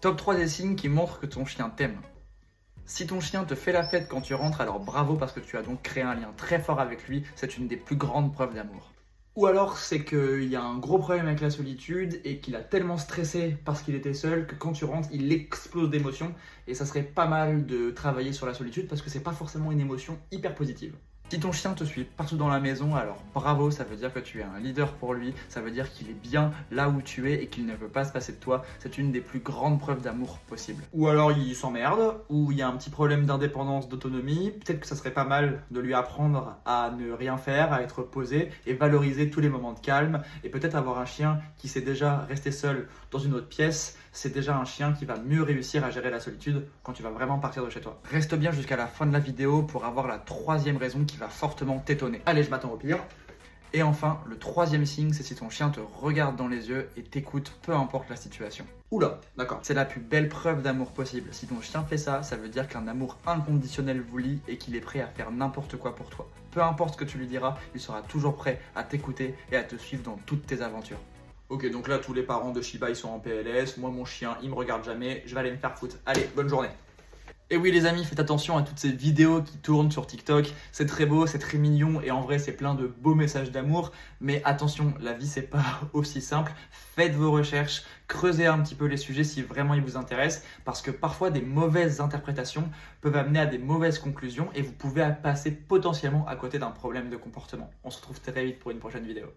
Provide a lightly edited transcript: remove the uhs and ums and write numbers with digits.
Top 3 des signes qui montrent que ton chien t'aime. Si ton chien te fait la fête quand tu rentres, alors bravo parce que tu as donc créé un lien très fort avec lui, c'est une des plus grandes preuves d'amour. Ou alors c'est qu'il y a un gros problème avec la solitude et qu'il a tellement stressé parce qu'il était seul que quand tu rentres, il explose d'émotions et ça serait pas mal de travailler sur la solitude parce que c'est pas forcément une émotion hyper positive. Si ton chien te suit partout dans la maison, alors bravo, ça veut dire que tu es un leader pour lui, ça veut dire qu'il est bien là où tu es et qu'il ne veut pas se passer de toi. C'est une des plus grandes preuves d'amour possibles. Ou alors il s'emmerde, ou il y a un petit problème d'indépendance, d'autonomie. Peut-être que ça serait pas mal de lui apprendre à ne rien faire, à être posé et valoriser tous les moments de calme. Et peut-être avoir un chien qui sait déjà rester seul dans une autre pièce, c'est déjà un chien qui va mieux réussir à gérer la solitude quand tu vas vraiment partir de chez toi. Reste bien jusqu'à la fin de la vidéo pour avoir la troisième raison qui va fortement t'étonner. Allez, je m'attends au pire. Et enfin, le troisième signe, c'est si ton chien te regarde dans les yeux et t'écoute, peu importe la situation. Oula, d'accord. C'est la plus belle preuve d'amour possible. Si ton chien fait ça, ça veut dire qu'un amour inconditionnel vous lie et qu'il est prêt à faire n'importe quoi pour toi. Peu importe ce que tu lui diras, il sera toujours prêt à t'écouter et à te suivre dans toutes tes aventures. Ok, donc là, tous les parents de Shiba, ils sont en PLS. Moi, mon chien, il me regarde jamais. Je vais aller me faire foutre. Allez, bonne journée. Et oui les amis, faites attention à toutes ces vidéos qui tournent sur TikTok, c'est très beau, c'est très mignon et en vrai c'est plein de beaux messages d'amour, mais attention, la vie c'est pas aussi simple, faites vos recherches, creusez un petit peu les sujets si vraiment ils vous intéressent, parce que parfois des mauvaises interprétations peuvent amener à des mauvaises conclusions et vous pouvez passer potentiellement à côté d'un problème de comportement. On se retrouve très vite pour une prochaine vidéo.